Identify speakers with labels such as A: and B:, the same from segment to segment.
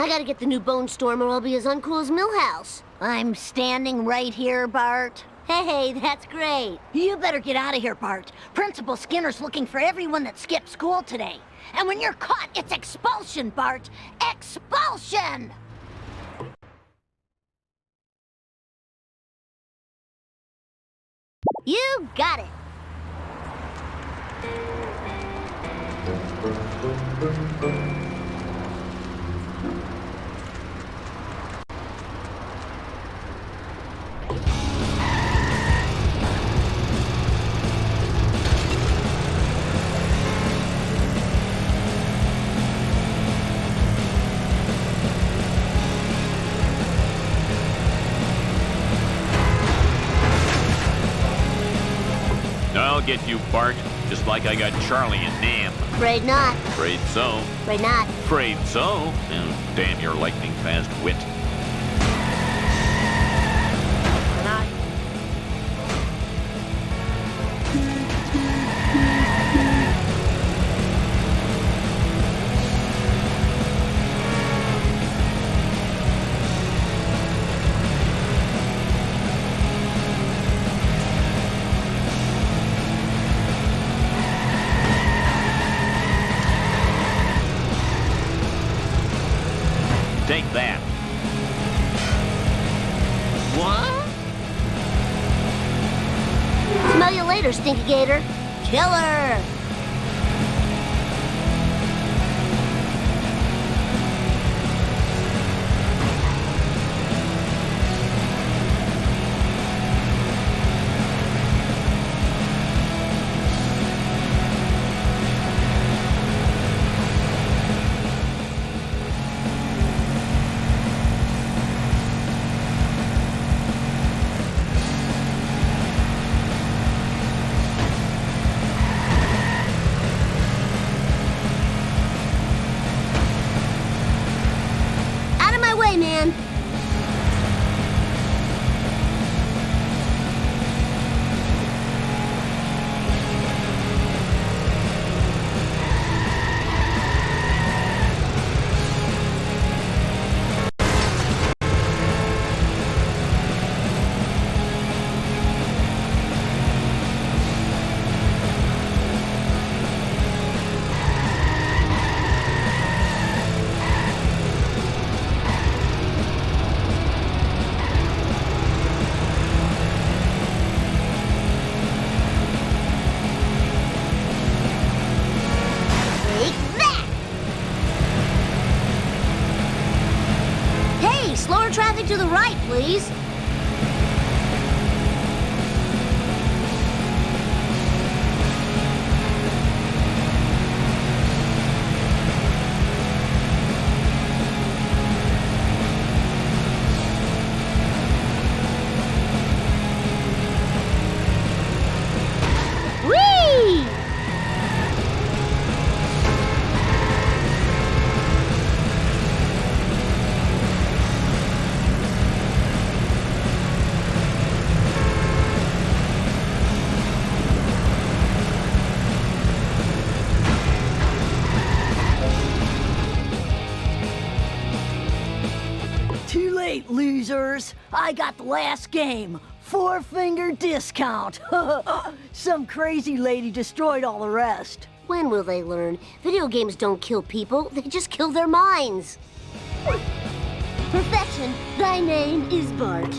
A: I gotta get the new Bone Storm or I'll be as uncool as Millhouse.
B: I'm standing right here, Bart.
A: Hey, that's great.
B: You better get out of here, Bart. Principal Skinner's looking for everyone that skipped school today. And when you're caught, it's expulsion, Bart. Expulsion!
A: You got it.
C: I'll get you, Bart, just like I got Charlie and Nam.
A: Afraid not.
C: Afraid so.
A: Afraid not.
C: Afraid so. Oh, damn your lightning-fast wit. Take that.
A: What? Smell you later, Stinky Gator. Killer! Man. Slower traffic to the right, please. Whee!
B: Too late, losers. I got the last game. 4-finger discount. Some crazy lady destroyed all the rest.
A: When will they learn? Video games don't kill people, they just kill their minds. Perfection, thy name is Bart.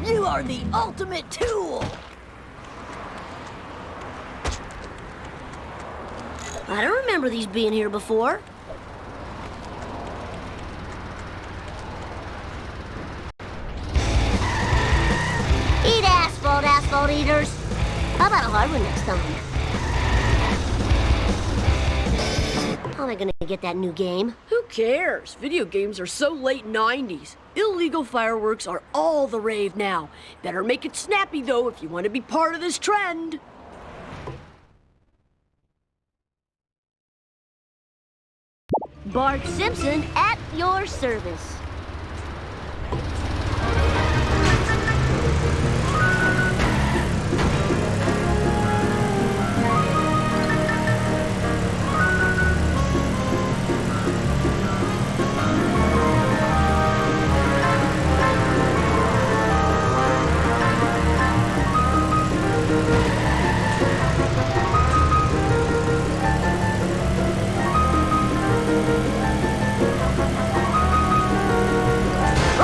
B: You are the ultimate tool!
A: I don't remember these being here before. Eat asphalt, asphalt eaters. How about a hard one next time? I'll I gonna get that new game?
D: Who cares? Video games are so late 90s. Illegal fireworks are all the rave now. Better make it snappy, though, if you want to be part of this trend.
A: Bart Simpson at your service.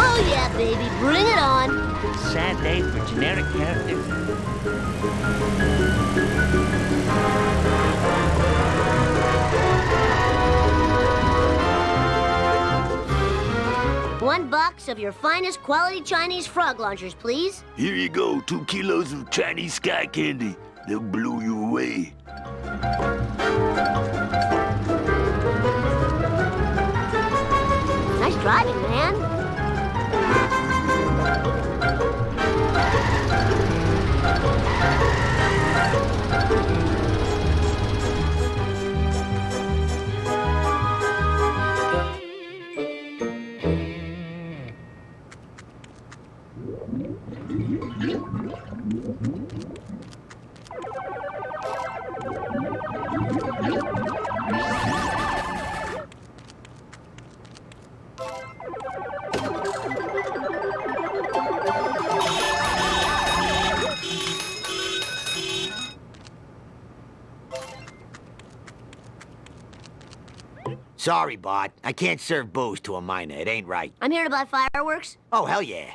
A: Oh yeah, baby, bring it on.
E: Sad day for generic characters.
A: One box of your finest quality Chinese frog launchers, please.
F: Here you go, 2 kilos of Chinese sky candy. They'll blow you away.
A: Nice driving, man.
G: Sorry, Bart. I can't serve booze to a minor. It ain't right.
A: I'm here to buy fireworks.
G: Oh, hell yeah.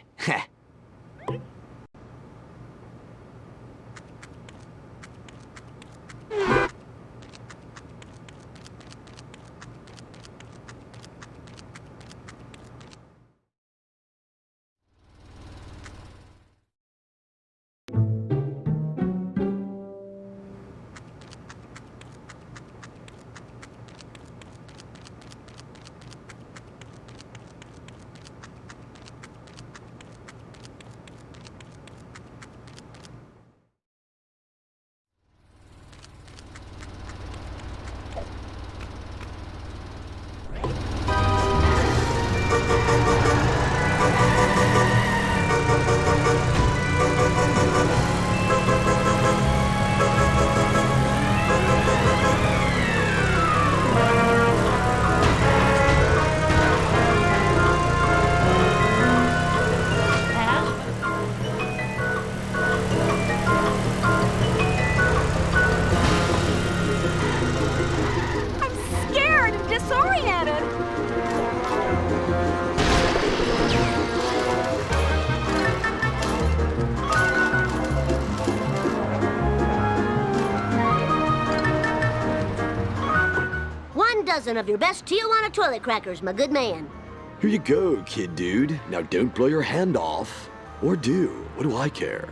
G: Dozen of your best Tijuana toilet crackers, my good man.
F: Here you go, kid dude. Now don't blow your hand off. Or do. What do I care?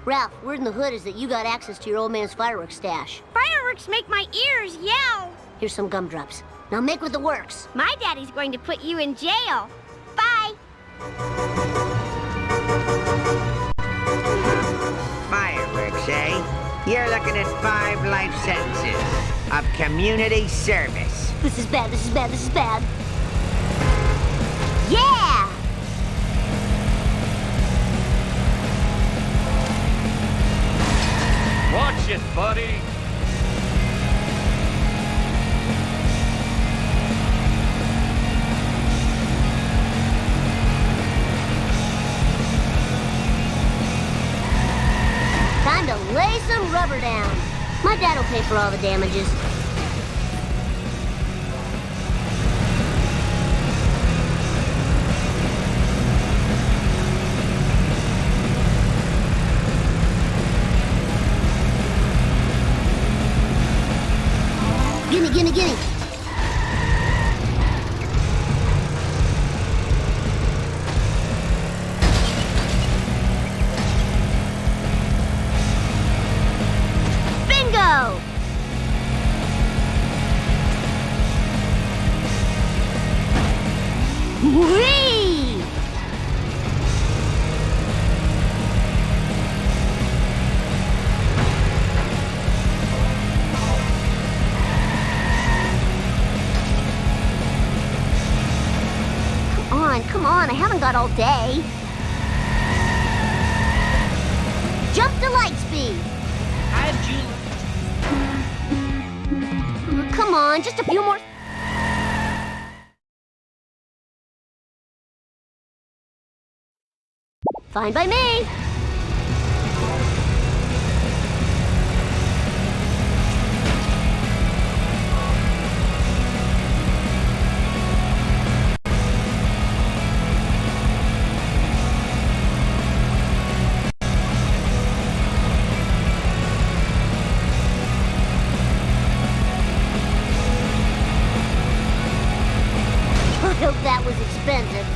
A: Ralph, word in the hood is that you got access to your old man's fireworks stash.
H: Fireworks make my ears yell.
A: Here's some gumdrops. Now make with the works.
H: My daddy's going to put you in jail. Bye.
E: Fireworks, eh? You're looking at 5 life sentences of community service.
A: This is bad, this is bad, this is bad. Yeah!
C: Watch it, buddy.
A: My dad'll pay for all the damages. Gimme, gimme, gimme.
H: Bingo!
A: Whee! Come on, I haven't got all day. Jump to light speed. Come on, just a few more. Fine by me. I hope that was expensive.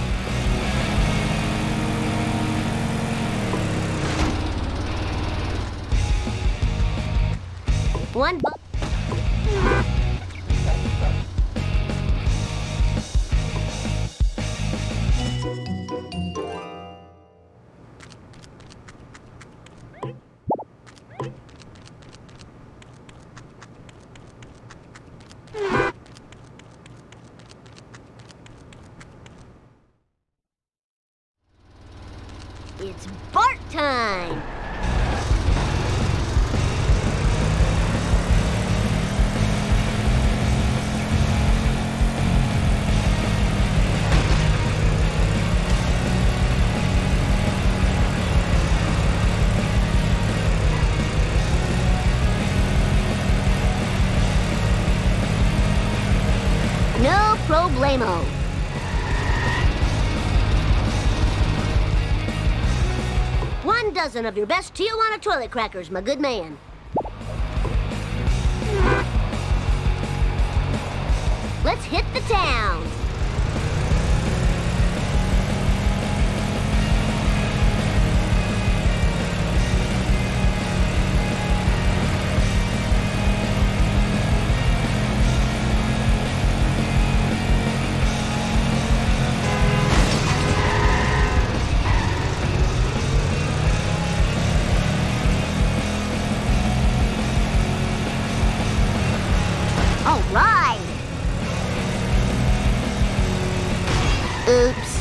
A: One bu- It's Bart time! No problemo. One dozen of your best Tijuana toilet crackers, my good man. Let's hit the town. All right. Oops.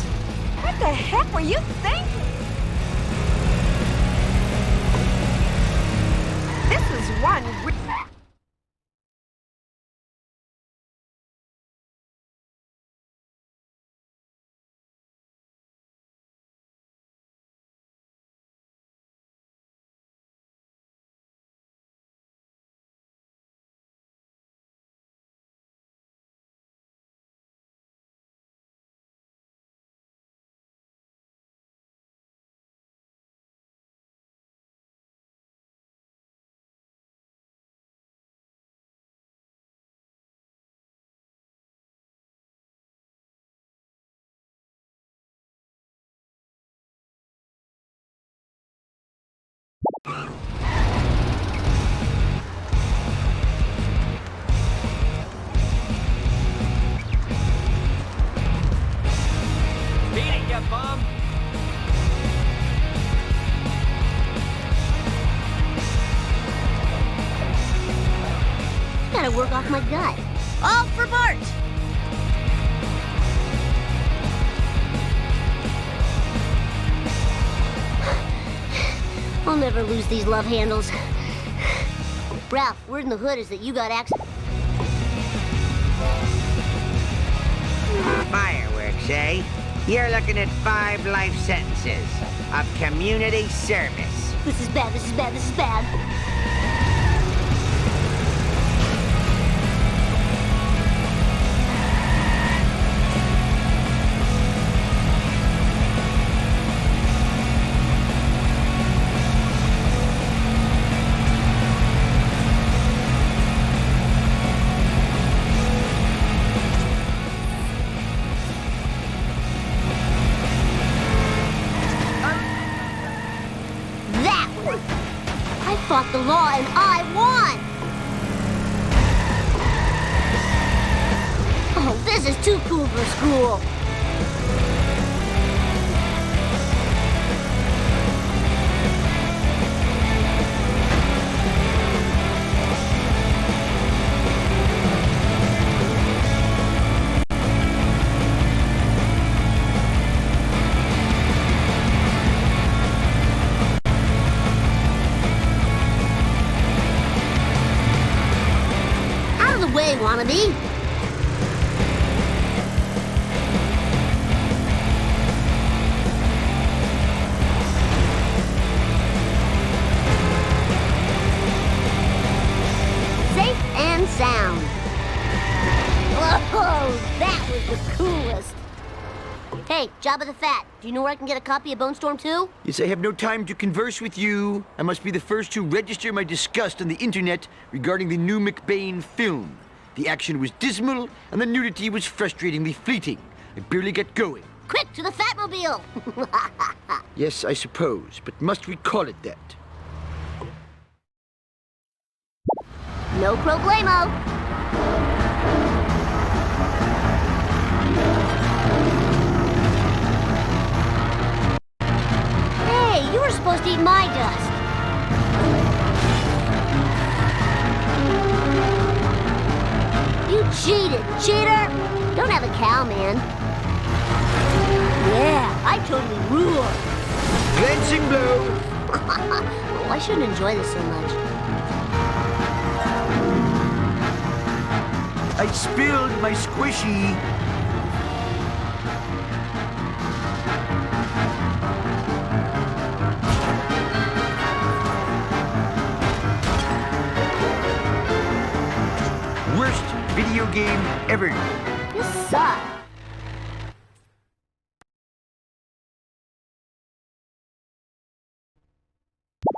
H: What the heck were you thinking? This is one.
A: Gotta work off my gut.
D: All for Bart!
A: I'll never lose these love handles. Ralph, word in the hood is that you got access.
E: Fireworks, eh? You're looking at 5 life sentences of community service.
A: This is bad, this is bad, this is bad. too cool for school. Out of the way, wannabe. Safe and sound. Whoa, that was the coolest. Hey, Jabba the Fat, do you know where I can get a copy of Bone Storm 2?
I: Yes, I have no time to converse with you. I must be the first to register my disgust on the internet regarding the new McBain film. The action was dismal, and the nudity was frustratingly fleeting. I barely got going.
A: Quick, to the Fatmobile!
I: Yes, I suppose, but must we call it that?
A: No problemo. Hey, you were supposed to eat my dust. You cheated, cheater! Don't have a cow, man. Yeah, I totally rule.
I: Glancing blow!
A: Oh, I shouldn't enjoy this so much.
I: I spilled my squishy. Worst video game ever.
A: This sucks.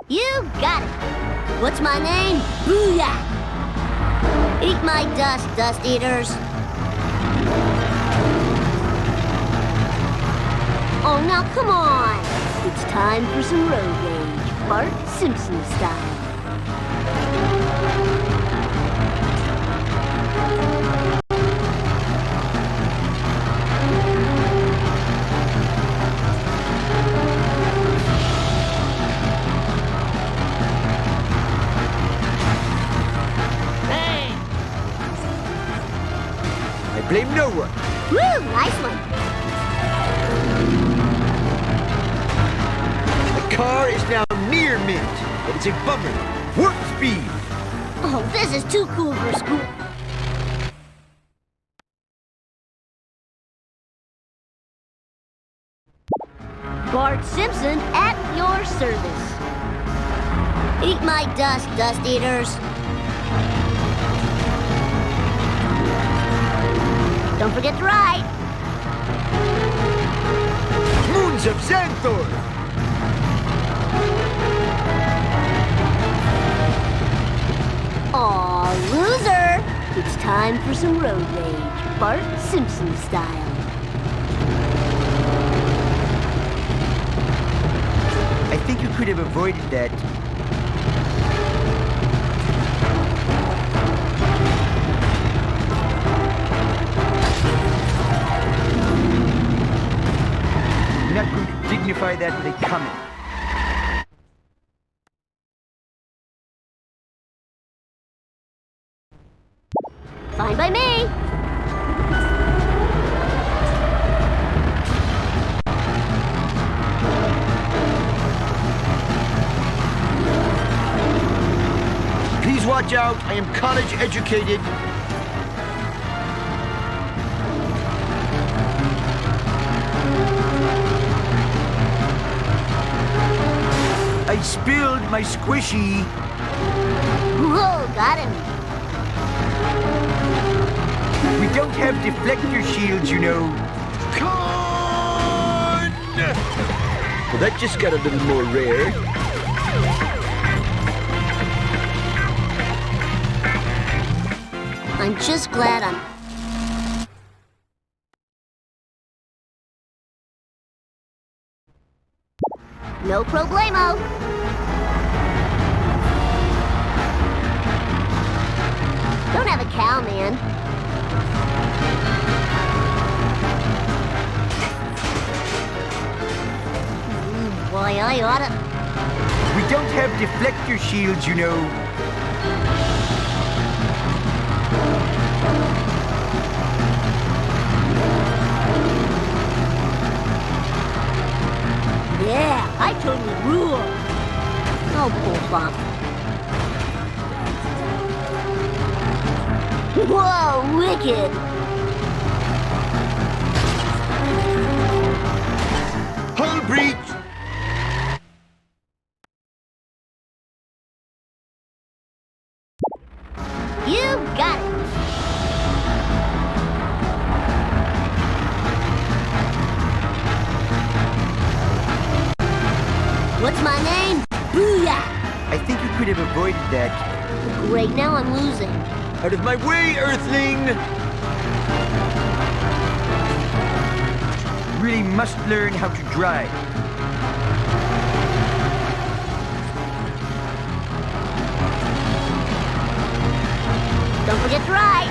A: You got it. What's my name? Booyah! Eat my dust, dust eaters. Oh, now come on. It's time for some road rage. Bart Simpson style.
I: I blame no one.
A: Woo, nice one.
I: The car is now near mint, but it's a bummer. Warp speed.
A: Oh, this is too cool for school. Bart Simpson at your service. Eat my dust, dust eaters. Don't forget to ride.
I: Moons of Xanthor.
A: Aw, loser! It's time for some road rage, Bart Simpson style.
I: I think you could have avoided that. I'm not going to dignify that with a comment.
A: Fine by me.
I: Please watch out. I am college educated. I spilled my squishy.
A: Whoa, got him.
I: We don't have deflector shields, you know.
F: Con! Well, that just got a little more rare.
A: I'm just glad I'm... No problemo. Don't have a cow, man. I oughta.
I: We don't have deflector shields, you know.
A: Yeah, I totally rule. Oh, bull bump. Whoa, wicked.
I: Hull breach!
A: You got it. What's my name? Booyah!
I: I think you could have avoided that.
A: Great, now I'm losing.
I: Out of my way, Earthling! Really must learn how to drive.
A: Don't forget to ride.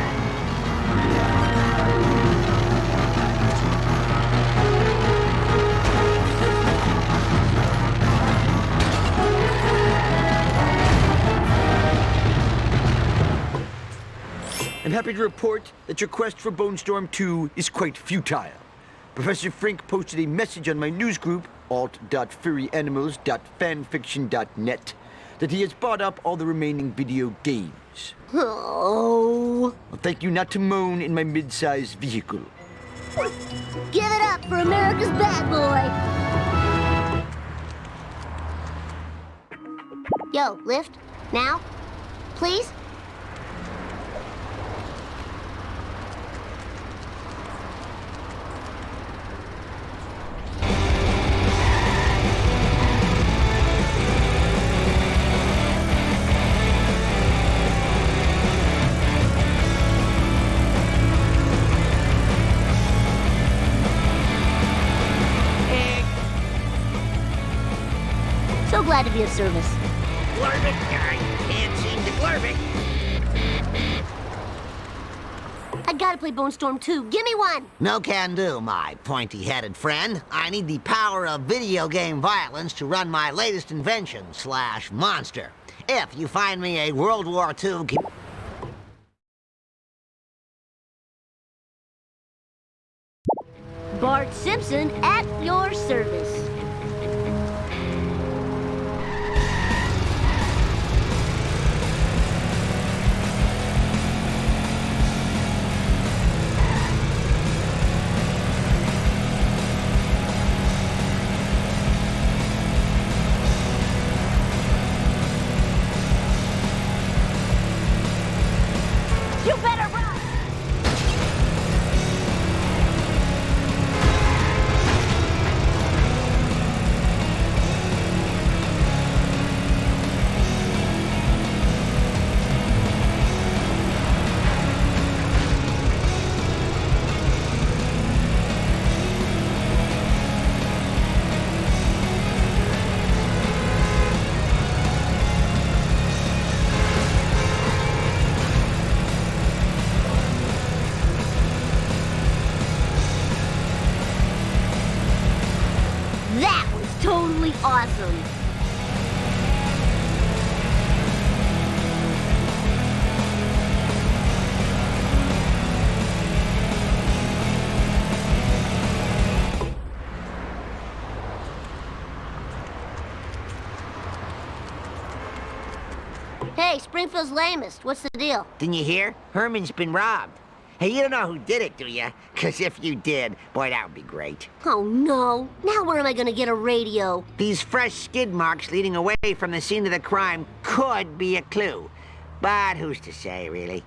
I: I'm happy to report that your quest for Bone Storm 2 is quite futile. Professor Frink posted a message on my news group, alt.furryanimals.fanfiction.net, that he has bought up all the remaining video games.
A: Oh.
I: Well, thank you not to moan in my mid-sized vehicle.
A: Give it up for America's bad boy. Yo, lift. Now. Please. So glad to be of service.
E: Blurb it. I can't seem to blurb it.
A: I gotta play Bone Storm 2. Give me one.
E: No can do, my pointy-headed friend. I need the power of video game violence to run my latest invention / monster. If you find me a World War II...
A: Bart Simpson at your service. You better run! That was totally awesome. Hey, Springfield's lamest. What's the deal?
E: Didn't you hear? Herman's been robbed. Hey, you don't know who did it, do you? Because if you did, boy, that would be great.
A: Oh, no. Now where am I gonna get a radio?
E: These fresh skid marks leading away from the scene of the crime could be a clue. But who's to say, really?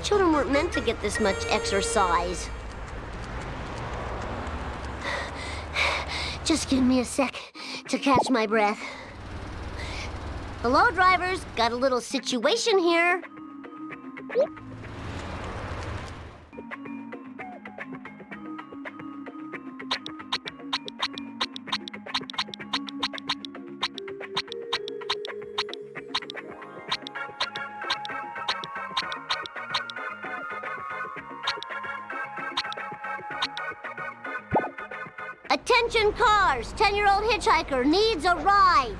A: Children weren't meant to get this much exercise. Just give me a sec to catch my breath. Hello, drivers. Got a little situation here. Attention cars! 10-year-old hitchhiker needs a ride.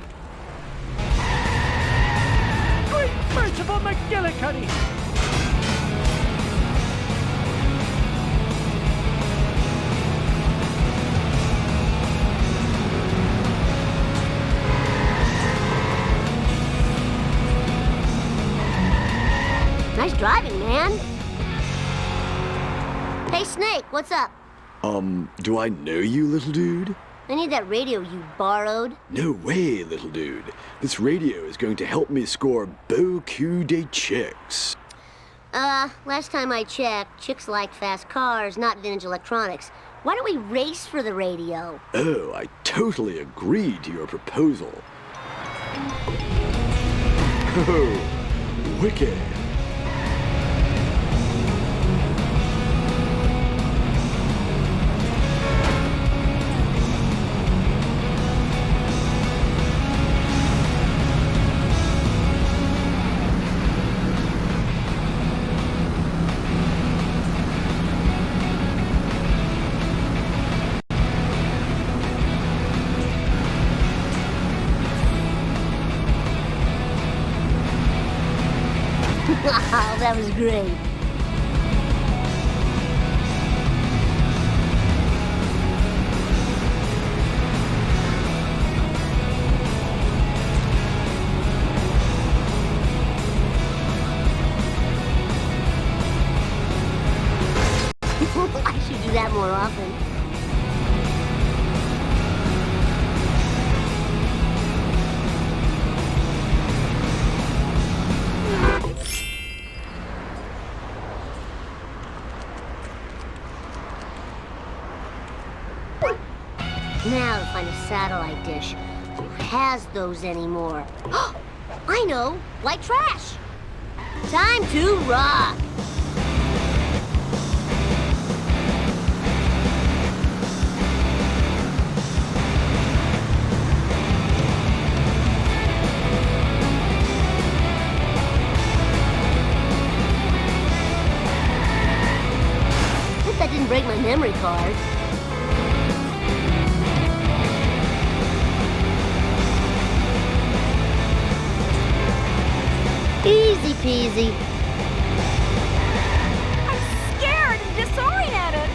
B: Great Percival McGillicuddy!
A: Nice driving, man. Hey, Snake, what's up?
F: Do I know you, little dude?
A: I need that radio you borrowed.
F: No way, little dude. This radio is going to help me score beaucoup de chicks.
A: Last time I checked, chicks like fast cars, not vintage electronics. Why don't we race for the radio?
F: Oh, I totally agree to your proposal. Oh, wicked.
A: Wow, that was great. I should do that more often. Now to find a satellite dish. Who has those anymore? I know! White trash! Time to rock! Hope that didn't break my memory card. Easy peasy.
H: I'm scared and disoriented.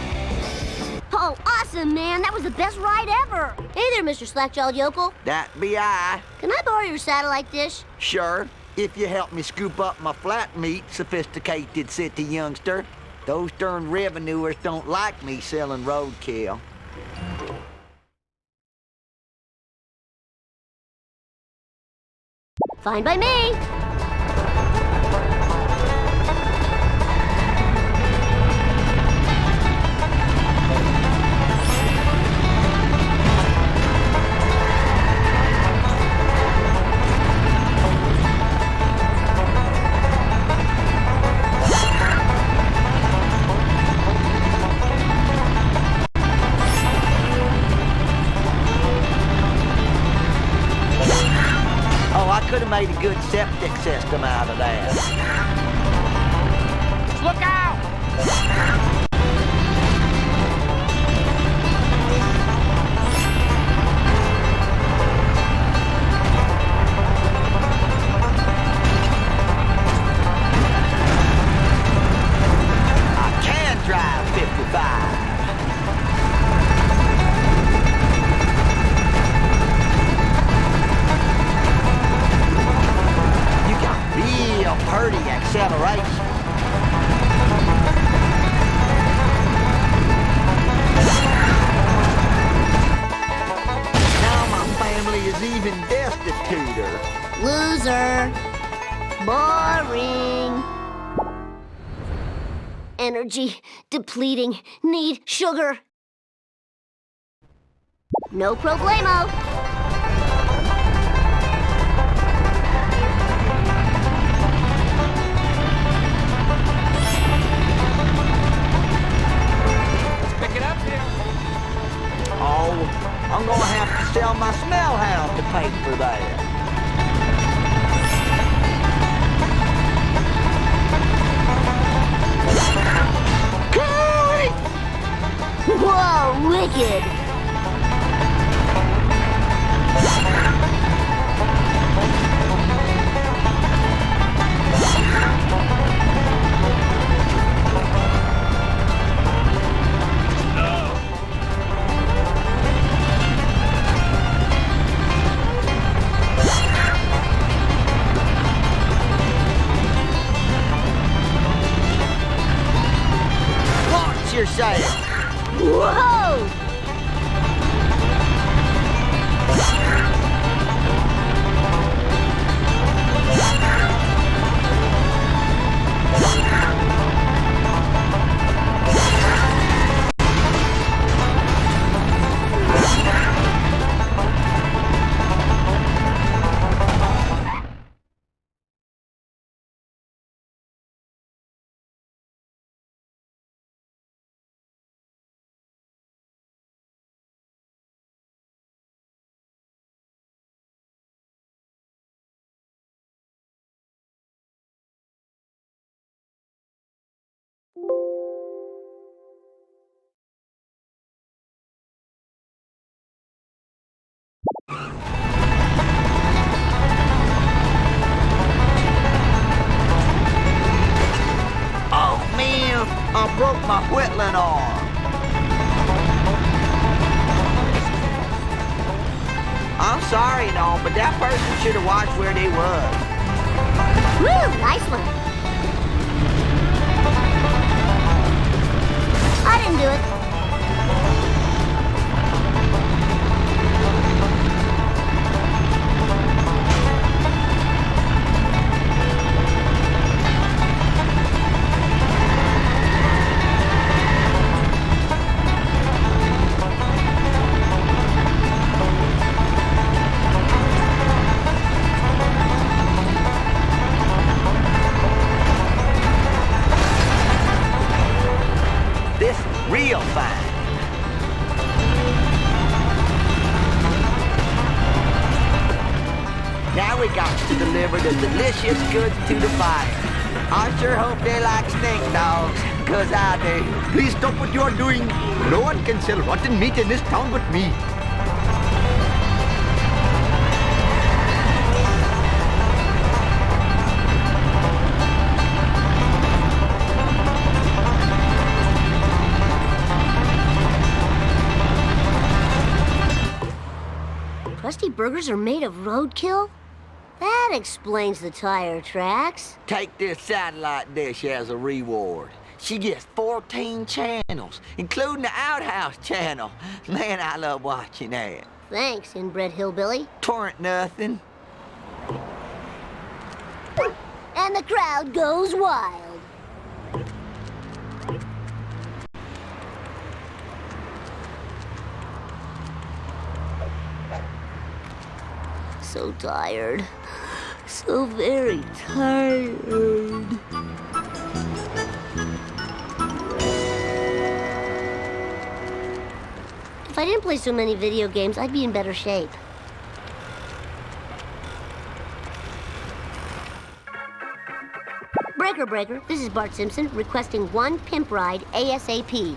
A: Oh, awesome, man. That was the best ride ever. Hey there, Mr. Slack-jawed Yokel.
E: That be I.
A: Can I borrow your satellite dish?
E: Sure, if you help me scoop up my flat meat, sophisticated city youngster. Those darn revenuers don't like me selling roadkill.
A: Fine by me.
E: Could have made a good septic system out of that.
B: Look out!
E: I can drive 55. Real purty acceleration. Now my family is even destituter.
A: Loser. Boring. Energy depleting. Need sugar. No problemo.
E: Oh, I'm gonna have to sell my smell hound to pay for that.
A: Whoa, wicked!
E: say it.
A: Whoa!
E: Oh, man, I broke my whittling arm. I'm sorry and all, but that person should have watched where they was.
A: Woo! Nice one. I didn't do it.
E: This is real fine. Now we got to deliver the delicious goods to the fire. I sure hope they like stink dogs, 'cause I do.
I: Please stop what you are doing. No one can sell rotten meat in this town but me.
A: Crusty burgers are made of roadkill? That explains the tire tracks.
E: Take this satellite dish as a reward. She gets 14 channels, including the outhouse channel. Man, I love watching that.
A: Thanks, inbred hillbilly.
E: Torrent nothing.
A: And the crowd goes wild. So tired. So very tired. If I didn't play so many video games, I'd be in better shape. Breaker, breaker. This is Bart Simpson requesting one pimp ride ASAP.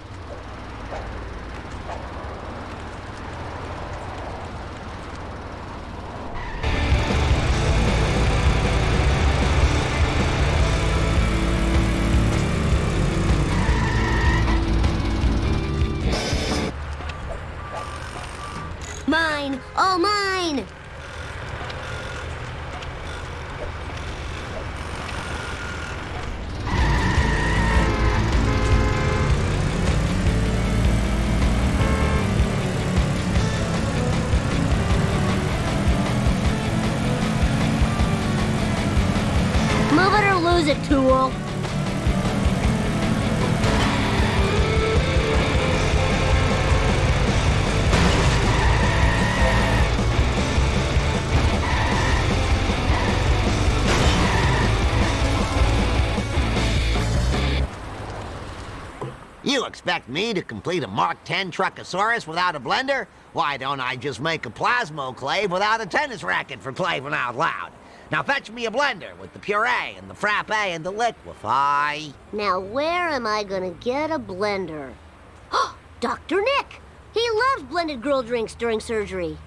A: Mine! All mine! Move it or lose it, tool.
E: You expect me to complete a Mark 10 Truckosaurus without a blender? Why don't I just make a plasmoclave without a tennis racket for playing out loud? Now fetch me a blender with the puree and the frappe and the liquefy.
A: Now where am I gonna get a blender? Dr. Nick! He loves blended girl drinks during surgery.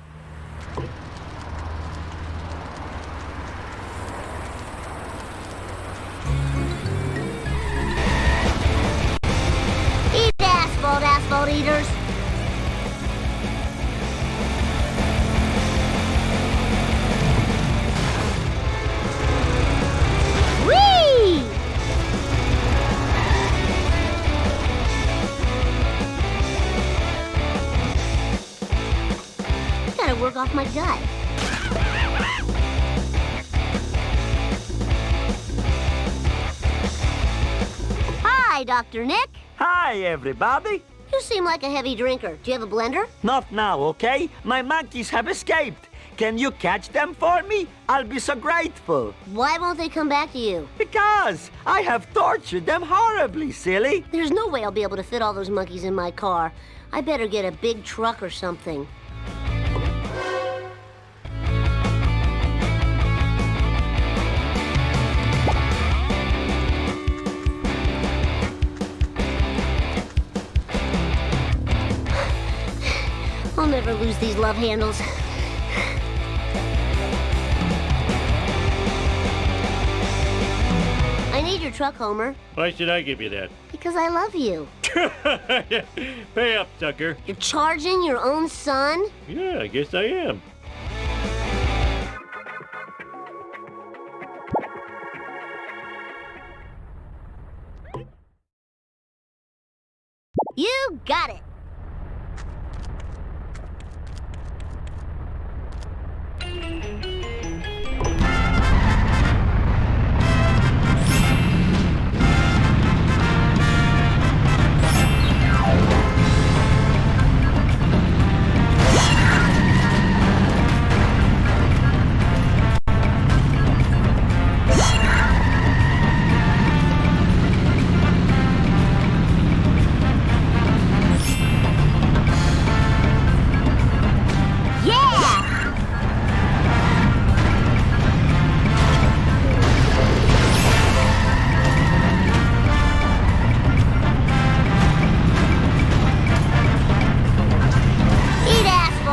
A: Eat asphalt, asphalt eaters! Whee! gotta work off my gut. Hi, Dr. Nick.
J: Hi, everybody.
A: You seem like a heavy drinker. Do you have a blender?
J: Not now, okay? My monkeys have escaped. Can you catch them for me? I'll be so grateful.
A: Why won't they come back to you?
J: Because I have tortured them horribly, silly.
A: There's no way I'll be able to fit all those monkeys in my car. I better get a big truck or something. I'll never lose these love handles. I need your truck, Homer.
K: Why should I give you that?
A: Because I love you.
K: Pay up, sucker.
A: You're charging your own son?
K: Yeah, I guess I am.
A: You got it.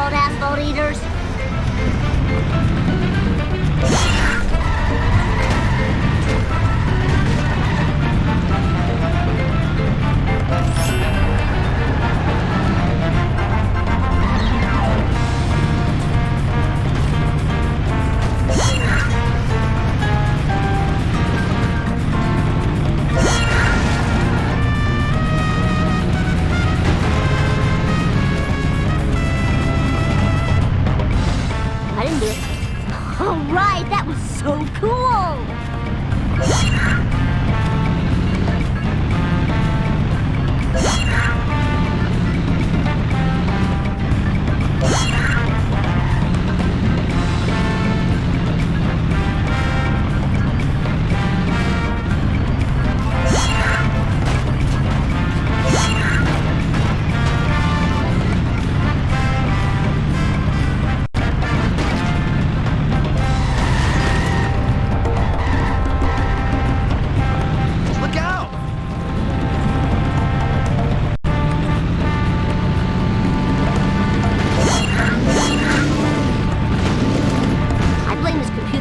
A: Asphalt eaters. Alright, that was so cool!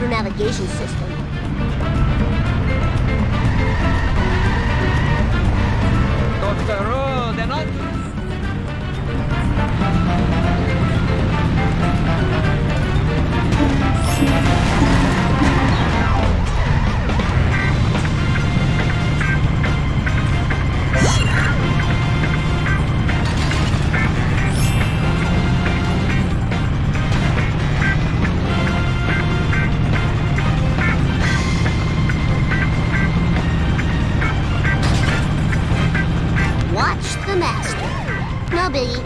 A: Navigation system. No biggie.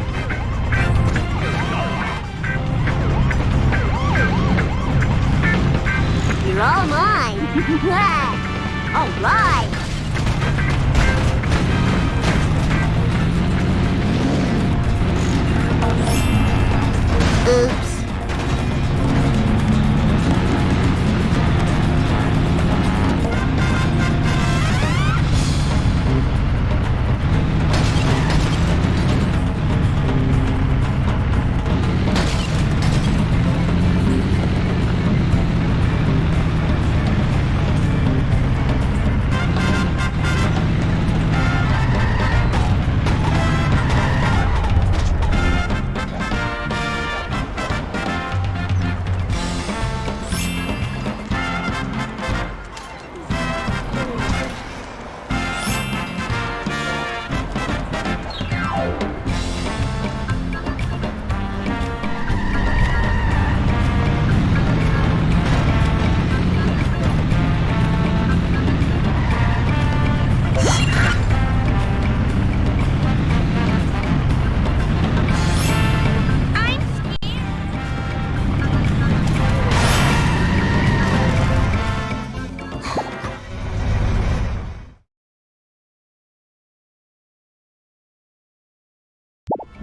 A: You're all mine. All right. Oops.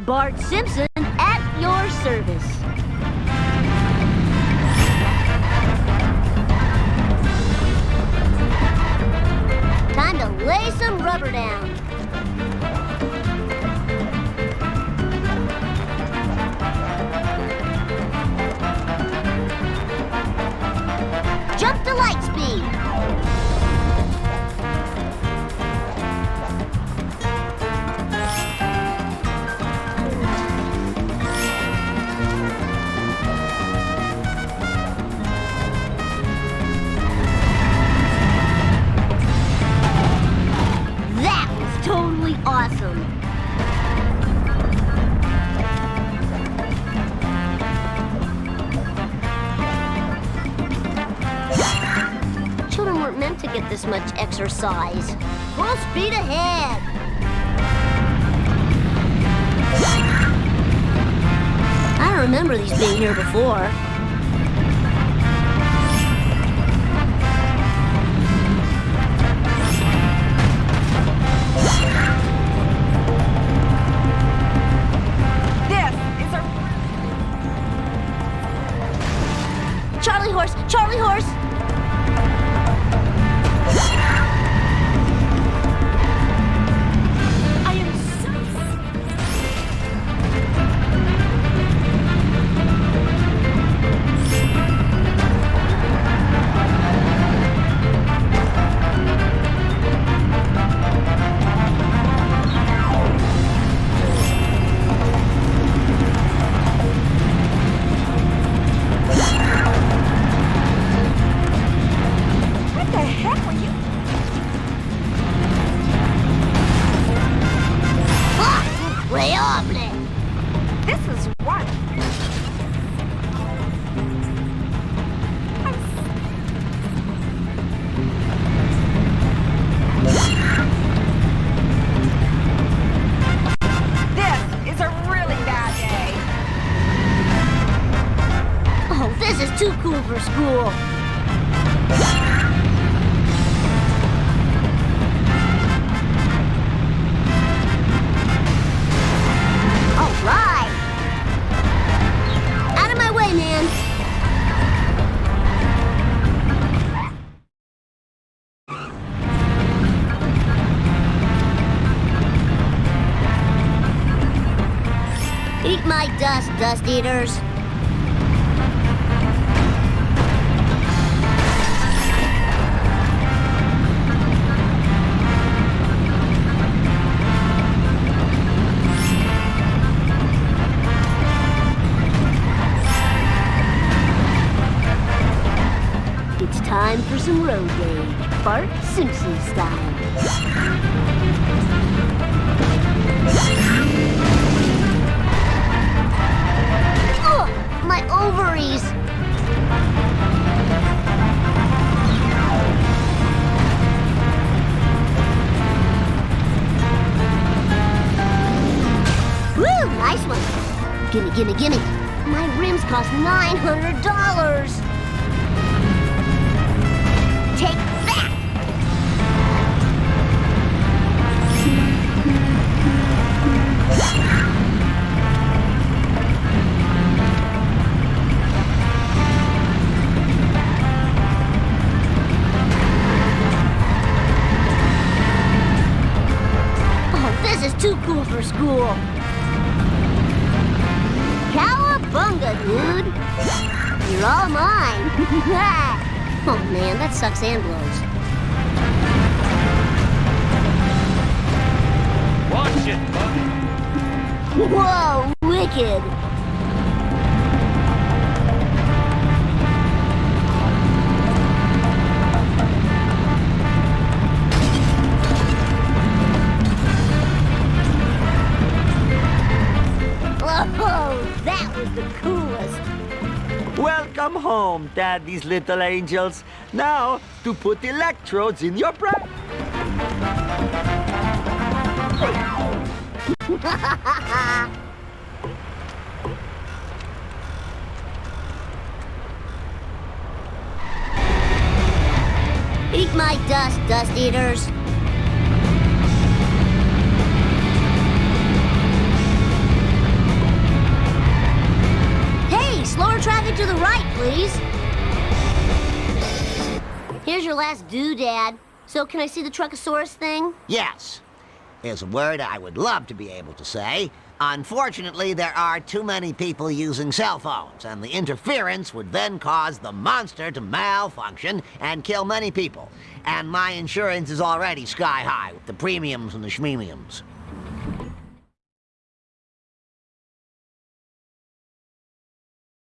A: Bart Simpson at your service. Time to lay some rubber down. Jump to light speed. That was totally awesome. Children weren't meant to get this much exercise. Full speed ahead. I don't remember these being here before. Charlie horse! Charlie horse! I am so...
H: What the heck were you?
A: Increíble!
H: This is what? This is a really bad day.
A: Oh, this is too cool for school. All right. Out of my way, man. Eat my dust, dust eaters. It's time for some road rage, Bart Simpson style. Ugh, my ovaries! Woo, nice one. Gimme, gimme, gimme. My rims cost $900. Take that! Oh, this is too cool for school. Cowabunga, dude! You're all mine. Oh man, that sucks and blows.
C: Watch it, bud.
A: Whoa, wicked! Oh, that was the coolest.
J: Welcome home, Daddy's little angels. Now, to put electrodes in your brain.
A: Eat my dust, dust eaters. it to the right, please. Here's your last doodad. So can I see the Truckosaurus thing?
E: Yes. Is a word I would love to be able to say. Unfortunately, there are too many people using cell phones, and the interference would then cause the monster to malfunction and kill many people. And my insurance is already sky high with the premiums and the schmemiums.